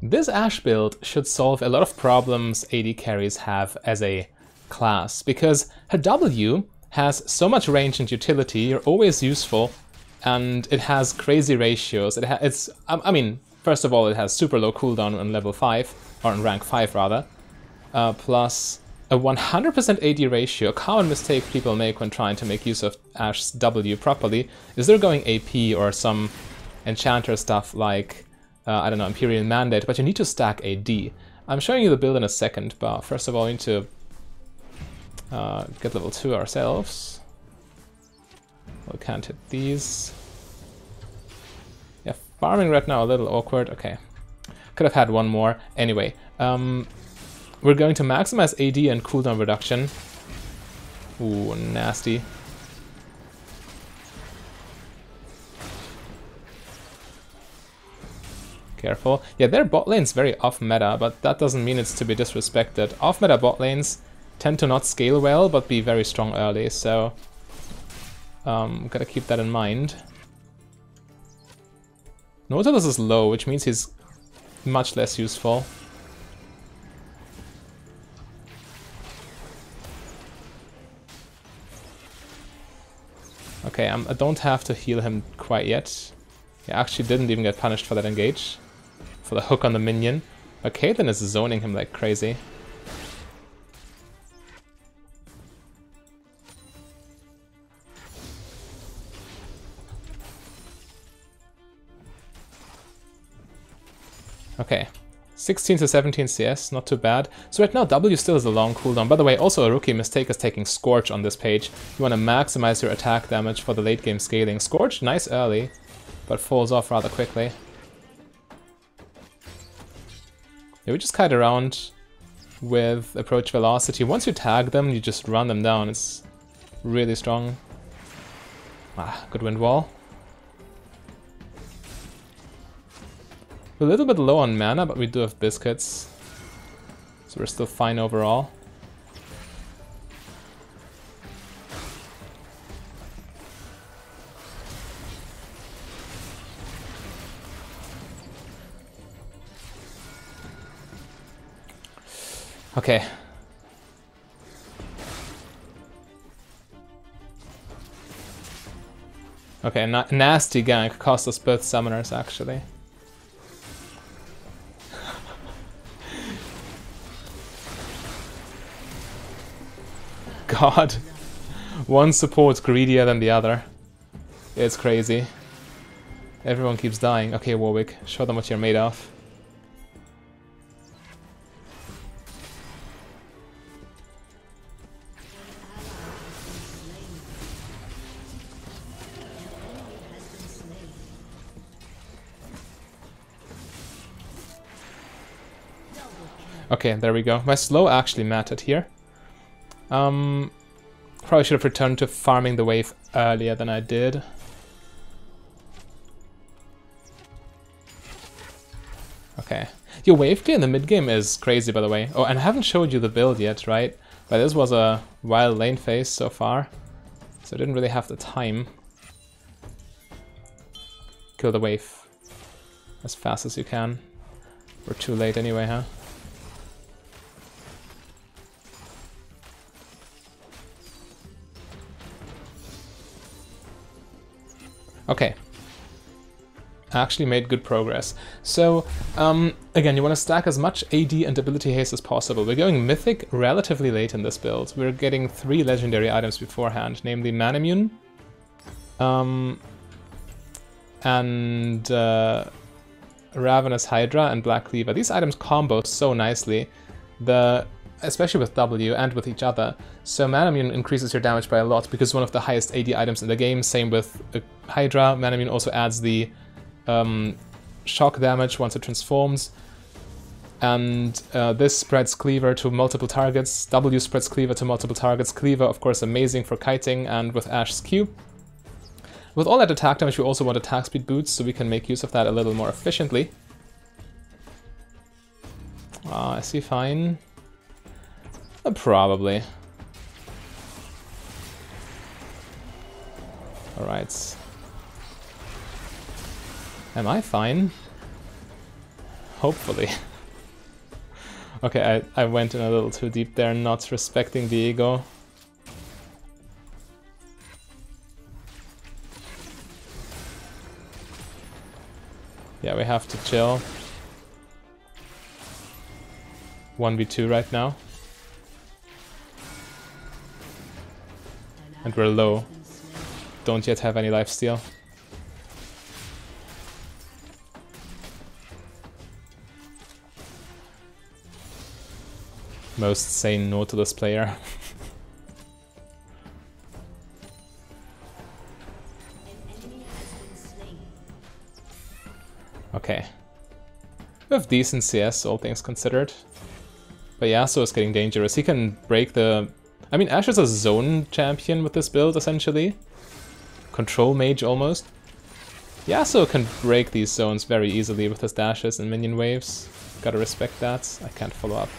This Ashe build should solve a lot of problems AD carries have as a class, because her W has so much range and utility, you're always useful, and it has crazy ratios. I mean, first of all, it has super low cooldown on level 5, or on rank 5 rather, plus a 100% AD ratio. A common mistake people make when trying to make use of Ashe's W properly is they're going AP or some enchanter stuff like, I don't know, Imperial Mandate, but you need to stack AD. I'm showing you the build in a second, but first of all we need to get level 2 ourselves. We can't hit these. Yeah, farming right now a little awkward. Okay, could have had one more. Anyway, we're going to maximize AD and cooldown reduction. Ooh, nasty. Careful. Yeah, their bot lane's very off-meta, but that doesn't mean it's to be disrespected. Off-meta bot lanes tend to not scale well, but be very strong early, so gotta keep that in mind. Nautilus is low, which means he's much less useful. Okay, I don't have to heal him quite yet. He actually didn't even get punished for that engage. For the hook on the minion. But Caitlyn is zoning him like crazy. Okay, 16 to 17 CS, not too bad. So right now W still has a long cooldown. By the way, also a rookie mistake is taking Scorch on this page. You want to maximize your attack damage for the late game scaling. Scorch, nice early, but falls off rather quickly. Yeah, we just kite around with approach velocity. Once you tag them, you just run them down. It's really strong. Ah, good wind wall. We're a little bit low on mana, but we do have biscuits. So we're still fine overall. Okay. Okay, nasty gank cost us both summoners actually. God, one support's greedier than the other. It's crazy. Everyone keeps dying. Okay, Warwick, show them what you're made of. Okay, there we go. My slow actually mattered here. Probably should have returned to farming the wave earlier than I did. Okay. Your wave clear in the mid game is crazy, by the way. Oh, and I haven't showed you the build yet, right? But this was a wild lane phase so far, so I didn't really have the time. Kill the wave as fast as you can. We're too late anyway, huh? Okay. Actually made good progress. So, again, you want to stack as much AD and ability haste as possible. We're going Mythic relatively late in this build. We're getting 3 legendary items beforehand, namely Manamune, and Ravenous Hydra and Black Cleaver. These items combo so nicely, especially with W and with each other. So Manamune increases your damage by a lot because it's one of the highest AD items in the game. Same with Hydra. Manamune also adds the shock damage once it transforms. And this spreads Cleaver to multiple targets. W spreads Cleaver to multiple targets. Cleaver, of course, amazing for kiting and with Ashe's Q. With all that attack damage, we also want attack speed boots, so we can make use of that a little more efficiently. I see fine. Probably. Alright. Am I fine? Hopefully. Okay, I went in a little too deep there, not respecting the ego. Yeah, we have to chill. 1v2 right now. And we're low. Don't yet have any lifesteal. Most sane Nautilus player. Okay. We have decent CS, all things considered. But Yasuo is getting dangerous. He can break the... I mean, Ashe is a zone champion with this build, essentially. Control mage, almost. Yasuo can break these zones very easily with his dashes and minion waves. Gotta respect that. I can't follow up.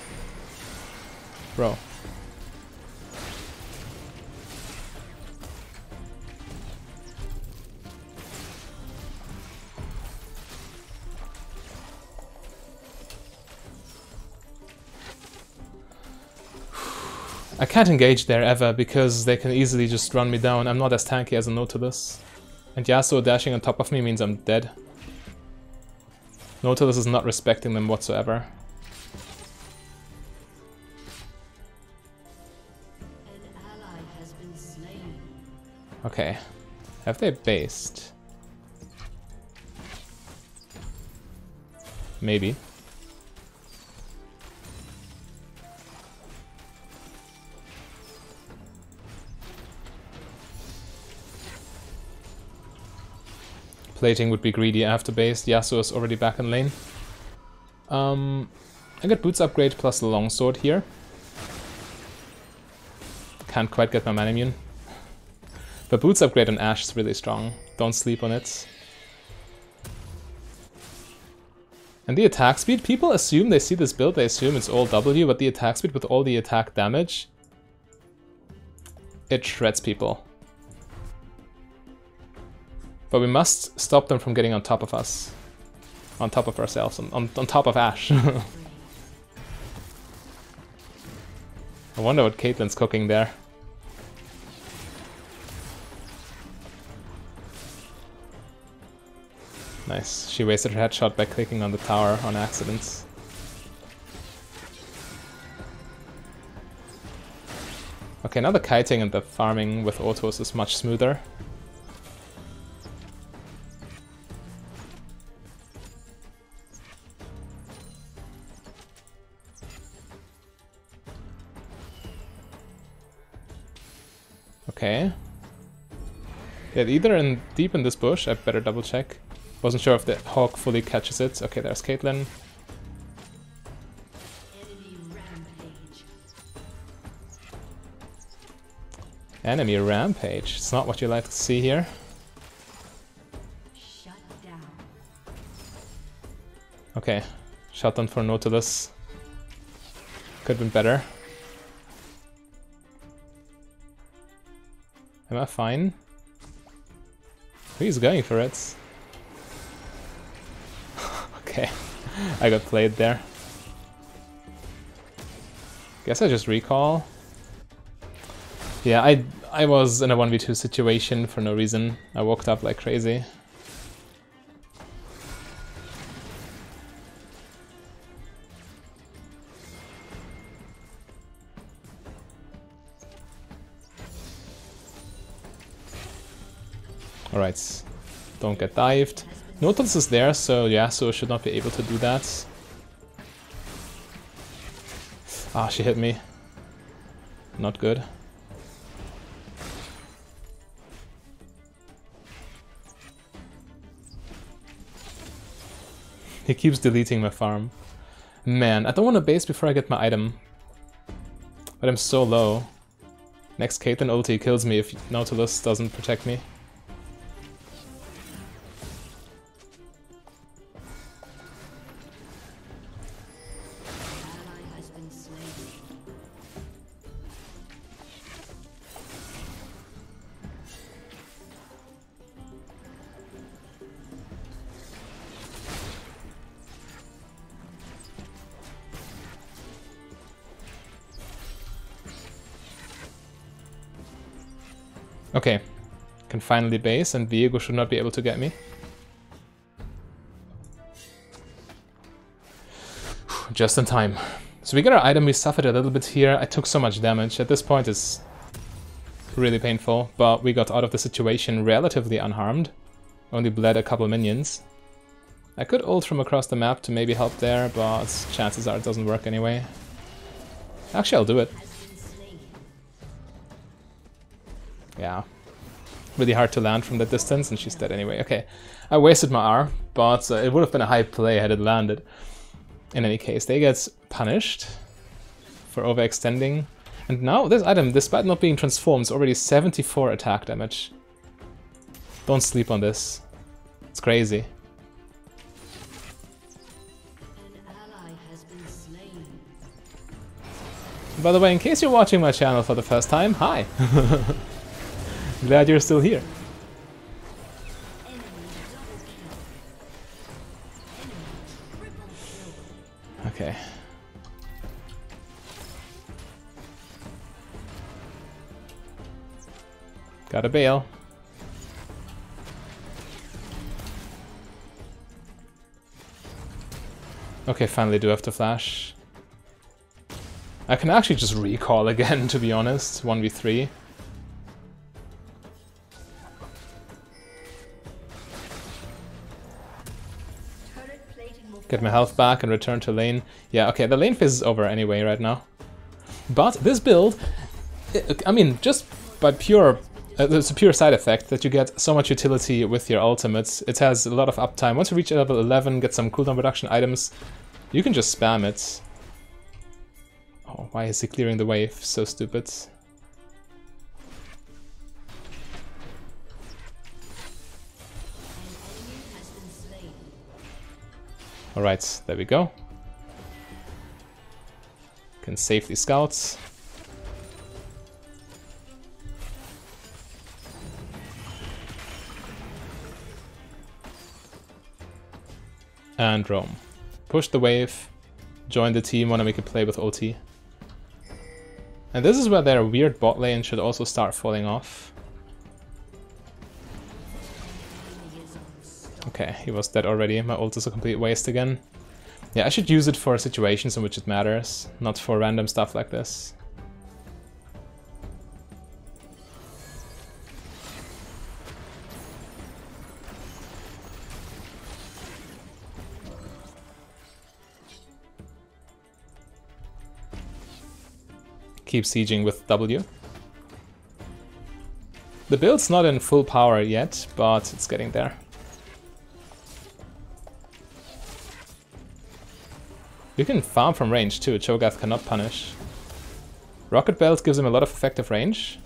Bro. I can't engage there ever because they can easily just run me down. I'm not as tanky as a Nautilus. And Yasuo dashing on top of me means I'm dead. Nautilus is not respecting them whatsoever. Okay. Have they based? Maybe. Plating would be greedy after base. Yasuo is already back in lane. I get boots upgrade plus the longsword here. Can't quite get my mana immune. But boots upgrade on Ashe is really strong. Don't sleep on it. And the attack speed, people assume they see this build, they assume it's all W, but the attack speed with all the attack damage, it shreds people. But we must stop them from getting on top of us. On top of ourselves, on top of Ashe. I wonder what Caitlyn's cooking there. Nice, she wasted her headshot by clicking on the tower on accident. Okay, now the kiting and the farming with autos is much smoother. Okay. Yeah, either deep in this bush, I better double check. Wasn't sure if the hawk fully catches it. Okay, there's Caitlyn. Enemy rampage. It's not what you like to see here. Okay, shutdown for Nautilus. Could have been better. Am I fine? He's going for it. Okay, I got played there. Guess I just recall. Yeah, I was in a 1v2 situation for no reason. I walked up like crazy. Alright, don't get dived. Nautilus is there, so Yasuo should not be able to do that. Ah, she hit me. Not good. He keeps deleting my farm. Man, I don't want to base before I get my item. But I'm so low. Next Caitlyn ulti kills me if Nautilus doesn't protect me. Okay, can finally base, and Viego should not be able to get me. Just in time. So we got our item, we suffered a little bit here. I took so much damage. At this point it's really painful, but we got out of the situation relatively unharmed. Only bled a couple minions. I could ult from across the map to maybe help there, but chances are it doesn't work anyway. Actually, I'll do it. Yeah. Really hard to land from that distance, and she's dead anyway. Okay, I wasted my R, but it would have been a high play had it landed. In any case, they get punished for overextending. And now this item, despite not being transformed, is already 74 attack damage. Don't sleep on this. It's crazy. By the way, in case you're watching my channel for the first time, hi! Glad you're still here. Okay. Gotta bail. Okay, finally do have to flash. I can actually just recall again, to be honest. 1v3. Get my health back and return to lane. Yeah, okay, the lane phase is over anyway right now. But this build, I mean, just by pure... it's a pure side effect that you get so much utility with your ultimates. It has a lot of uptime. Once you reach level 11, get some cooldown reduction items, you can just spam it. Oh, why is he clearing the wave? So stupid. Alright, there we go. Can save these scouts. And roam. Push the wave, join the team, wanna make a play with ulti. And this is where their weird bot lane should also start falling off. Okay, he was dead already. My ult is a complete waste again. Yeah, I should use it for situations in which it matters, not for random stuff like this. Keep sieging with W. The build's not in full power yet, but it's getting there. You can farm from range too, Cho'Gath cannot punish. Rocket Belt gives him a lot of effective range.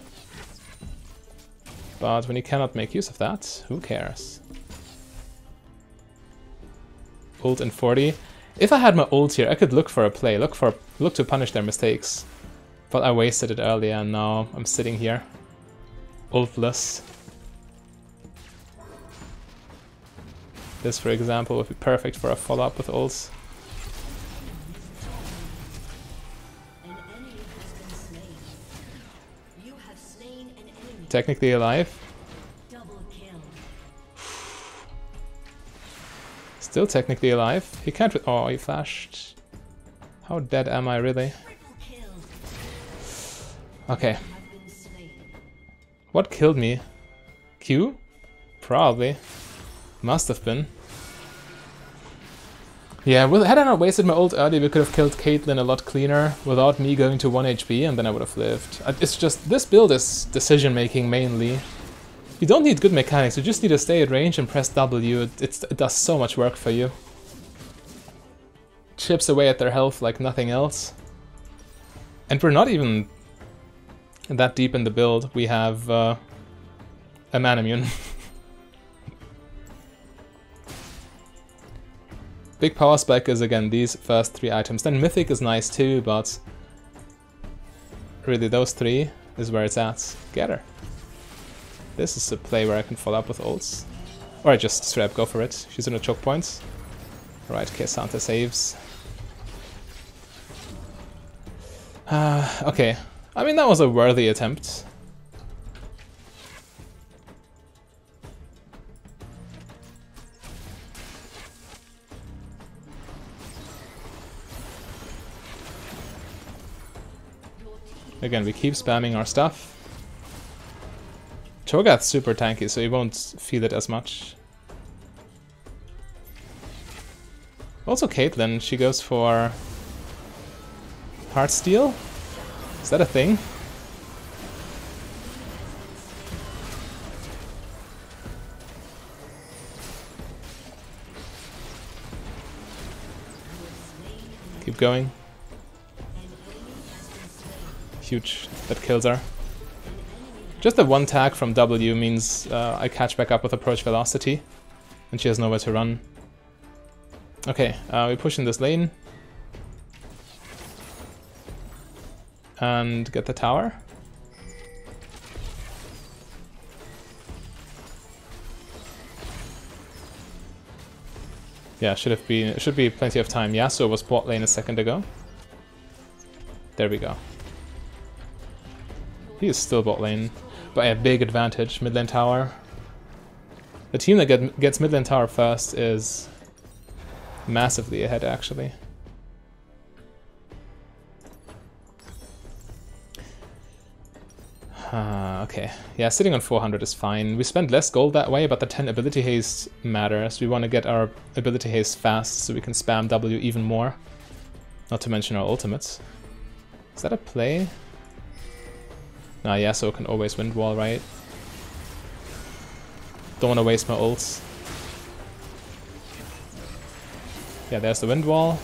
But when you cannot make use of that, who cares? Ult in 40. If I had my ult here, I could look for a play, look to punish their mistakes. But I wasted it earlier and now I'm sitting here. Ultless. This, for example, would be perfect for a follow-up with ults. Technically alive. Still technically alive. He can't... oh, he flashed. How dead am I, really? Okay. What killed me? Q? Probably. Must have been. Yeah, well, had I not wasted my ult early, we could have killed Caitlyn a lot cleaner without me going to 1 HP, and then I would have lived. It's just, this build is decision-making mainly. You don't need good mechanics, you just need to stay at range and press W. It does so much work for you. Chips away at their health like nothing else. And we're not even that deep in the build. We have a mana immune. Big power spike is again these first 3 items. Then Mythic is nice too, but really those 3 is where it's at. Get her. This is a play where I can follow up with ults. Or I just straight up go for it. She's in a choke point. Alright, K'Sante saves. Okay. I mean, that was a worthy attempt. Again, we keep spamming our stuff. Cho'Gath's super tanky, so he won't feel it as much. Also Caitlyn, she goes for Heartsteel? Is that a thing? Keep going. Huge. That kills her. Just the one tag from W means I catch back up with approach velocity, and she has nowhere to run. Okay, we push in this lane. And get the tower. Yeah, should be plenty of time. Yasuo was bot lane a second ago. There we go. He is still bot lane, by a big advantage. Mid lane tower. The team that gets mid lane tower first is massively ahead, actually. Okay, yeah, sitting on 400 is fine. We spend less gold that way, but the 10 ability haste matters. We want to get our ability haste fast so we can spam W even more. Not to mention our ultimates. Is that a play? Nah, Yasuo can always wind wall, right? Don't want to waste my ults. Yeah, there's the wind wall.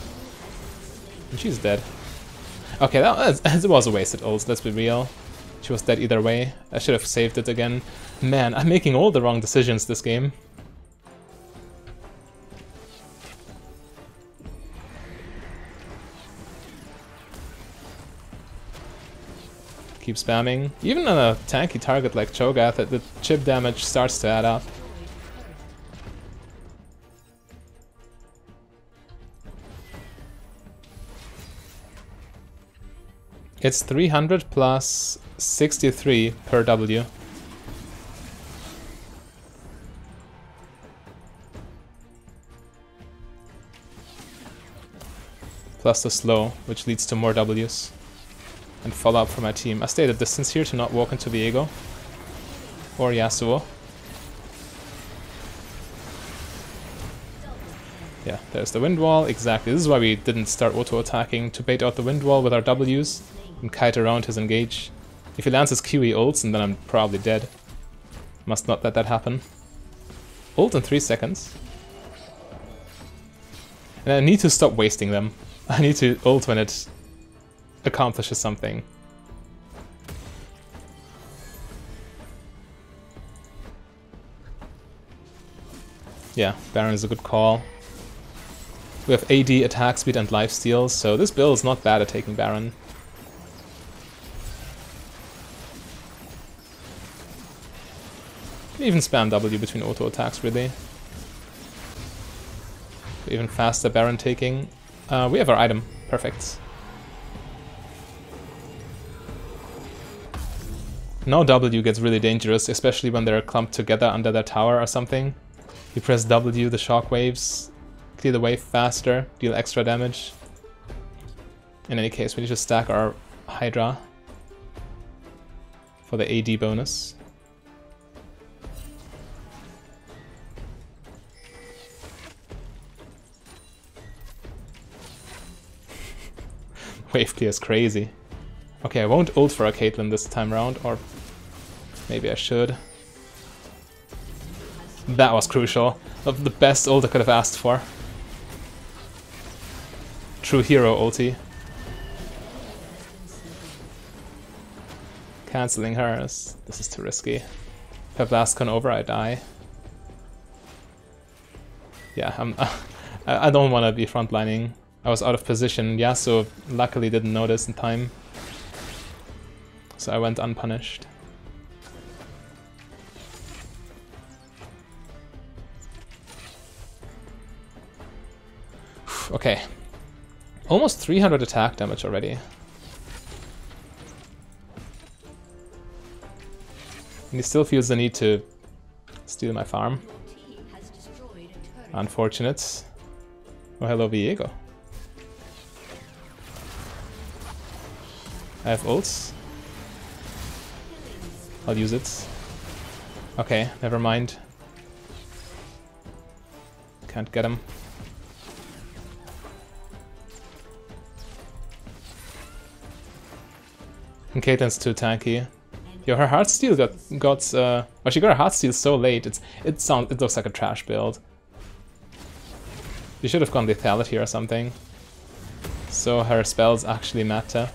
And she's dead. Okay, that was a wasted ult, let's be real. She was dead either way. I should have saved it again. Man, I'm making all the wrong decisions this game. Keep spamming. Even on a tanky target like Cho'Gath, the chip damage starts to add up. It's 300 plus 63 per W. Plus the slow, which leads to more Ws. And follow up for my team. I stay at a distance here to not walk into Viego. Or Yasuo. Yeah, there's the wind wall. Exactly. This is why we didn't start auto-attacking, to bait out the wind wall with our Ws and kite around his engage. If he lands his QE ults, and then I'm probably dead. Must not let that happen. Ult in 3 seconds. And I need to stop wasting them. I need to ult when it accomplishes something. Yeah, Baron is a good call. We have AD, attack speed, and lifesteal, so this build is not bad at taking Baron. Can even spam W between auto attacks, really. Even faster Baron taking. We have our item. Perfect. Now W gets really dangerous, especially when they're clumped together under their tower or something. You press W, the shockwaves clear the wave faster, deal extra damage. In any case, we need to stack our Hydra for the AD bonus. Wave clear is crazy. Okay, I won't ult for a Caitlyn this time around, or maybe I should. That was crucial. The best ult I could have asked for. True hero ulti. Cancelling her. This is too risky. If I have last con over, I die. Yeah, I don't want to be frontlining. I was out of position. Yasuo luckily didn't notice in time. So I went unpunished. Okay. Almost 300 attack damage already. And he still feels the need to steal my farm. Unfortunate. Oh, hello, Viego. I have ults. I'll use it. Okay, never mind. Can't get him. And Caitlyn's too tanky. Yo, her Heartsteel well, she got her Heartsteel so late. It looks like a trash build. You should have gone Lethality or something. So her spells actually matter.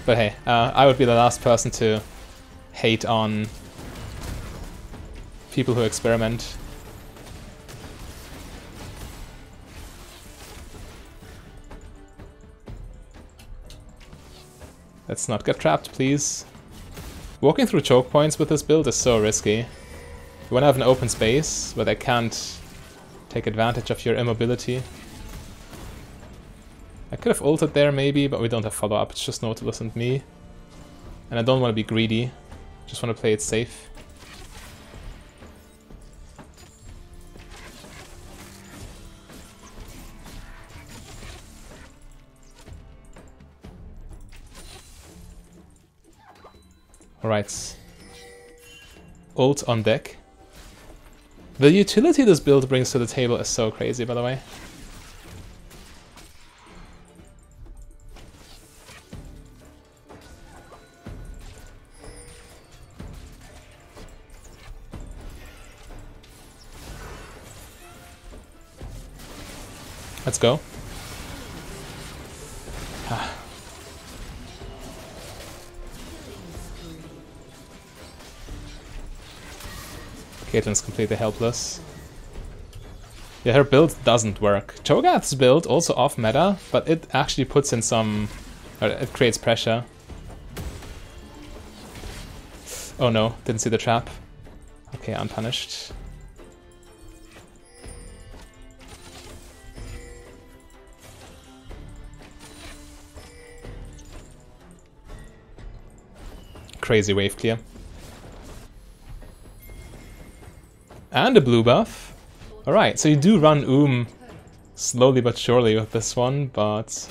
But hey, I would be the last person to hate on people who experiment. Let's not get trapped, please. Walking through choke points with this build is so risky. You want to have an open space where they can't take advantage of your immobility. I could have ulted there maybe, but we don't have follow-up. It's just Nautilus and me. And I don't want to be greedy. Just want to play it safe. Alright. Ult on deck. The utility this build brings to the table is so crazy, by the way. Let's go. Caitlyn's completely helpless. Yeah, her build doesn't work. Cho'Gath's build, also off meta, but it actually puts in some... or it creates pressure. Oh no, didn't see the trap. Okay, unpunished. Crazy wave clear. And a blue buff. Alright, so you do run slowly but surely with this one, but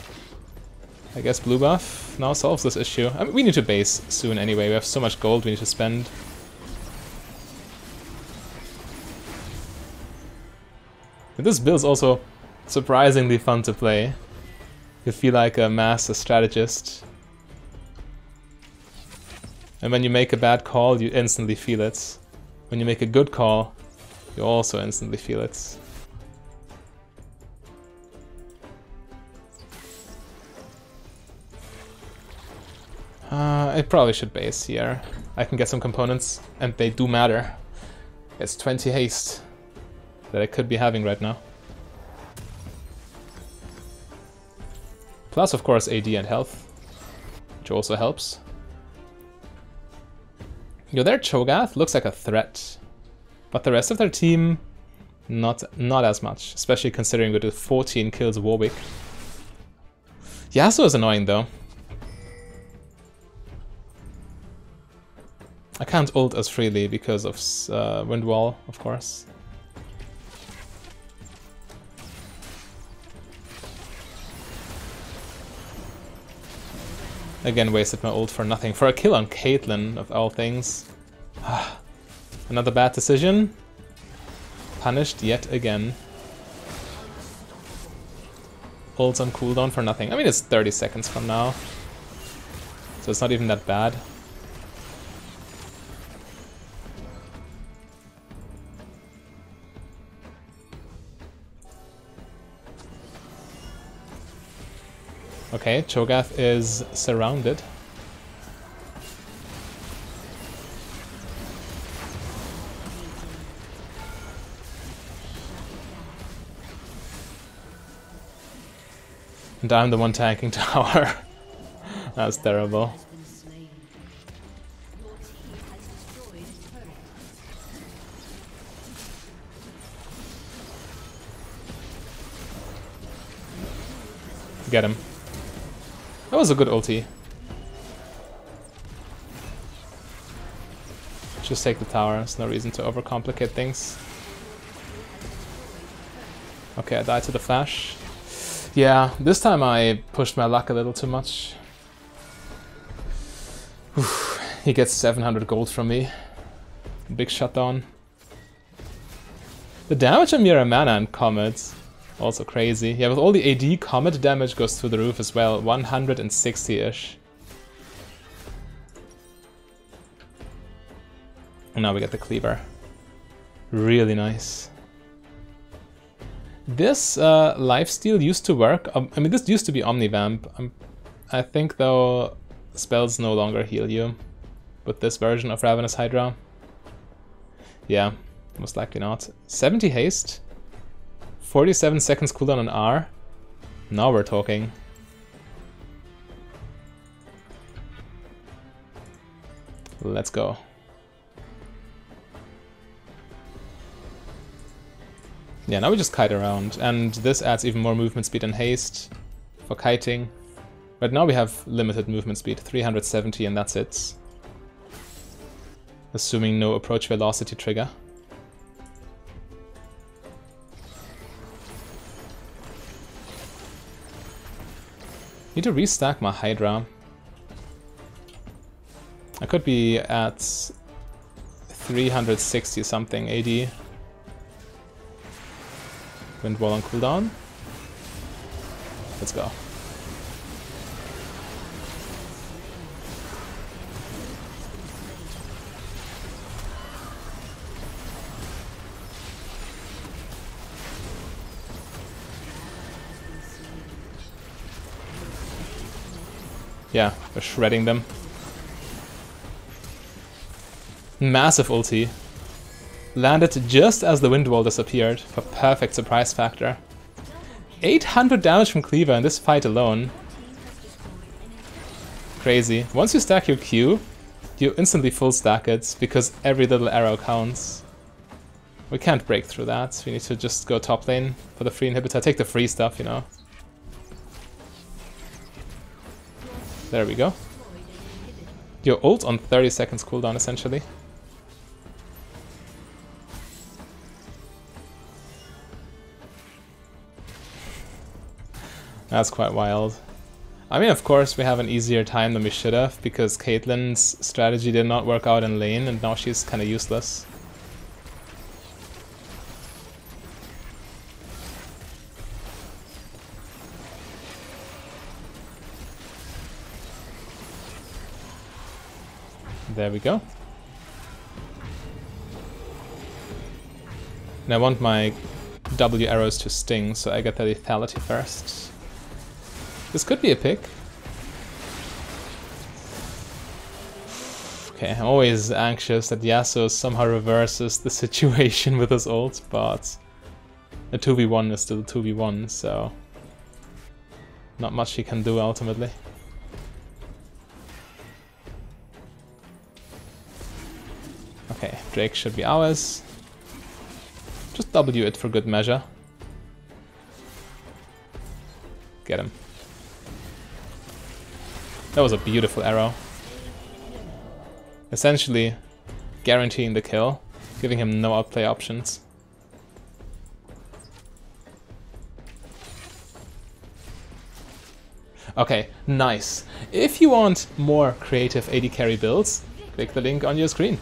I guess blue buff now solves this issue. I mean, we need to base soon anyway, we have so much gold we need to spend. And this build's also surprisingly fun to play. You feel like a master strategist. And when you make a bad call, you instantly feel it. When you make a good call, you also instantly feel it. I probably should base here. I can get some components, and they do matter. It's 20 haste that I could be having right now. Plus, of course, AD and health, which also helps. Yo, their Cho'Gath looks like a threat, but the rest of their team, not as much, especially considering we did 14 kills Warwick. Yasuo is annoying though. I can't ult as freely because of Wind Wall, of course. Again, wasted my ult for nothing. For a kill on Caitlyn, of all things. Another bad decision. Punished yet again. Ults on cooldown for nothing. I mean, it's 30 seconds from now, so it's not even that bad. Okay, Cho'Gath is surrounded. And I'm the one tanking tower. That's terrible. Get him. That was a good ulti. Just take the tower, there's no reason to overcomplicate things. Okay, I died to the flash. Yeah, this time I pushed my luck a little too much. Oof, he gets 700 gold from me. Big shutdown. The damage on Mirror Mana and Comet, also crazy. Yeah, with all the AD, Comet damage goes through the roof as well, 160-ish. And now we get the Cleaver. Really nice. This lifesteal used to work. I mean, this used to be Omnivamp. I think, though, spells no longer heal you with this version of Ravenous Hydra. Yeah, most likely not. 70 haste, 47 seconds cooldown on R. Now we're talking. Let's go. Yeah, now we just kite around, and this adds even more movement speed and haste for kiting. But now we have limited movement speed, 370, and that's it. Assuming no approach velocity trigger. Need to restack my Hydra. I could be at 360 something AD. Wind Wall on cooldown. Let's go. Yeah, we're shredding them. Massive ulti. Landed just as the Wind Wall disappeared, for perfect surprise factor. 800 damage from Cleaver in this fight alone. Crazy. Once you stack your Q, you instantly full stack it, because every little arrow counts. We can't break through that, we need to just go top lane for the free inhibitor, take the free stuff, you know. There we go. Your ult on 30 seconds cooldown, essentially. That's quite wild. I mean, of course, we have an easier time than we should have, because Caitlyn's strategy did not work out in lane, and now she's kind of useless. There we go. And I want my W arrows to sting, so I get the lethality first. This could be a pick. Okay, I'm always anxious that Yasuo somehow reverses the situation with his ult, but a 2v1 is still a 2v1, so not much he can do ultimately. Okay, Drake should be ours. Just W it for good measure. Get him. That was a beautiful arrow. Essentially guaranteeing the kill, giving him no outplay options. Okay, nice. If you want more creative AD carry builds, click the link on your screen.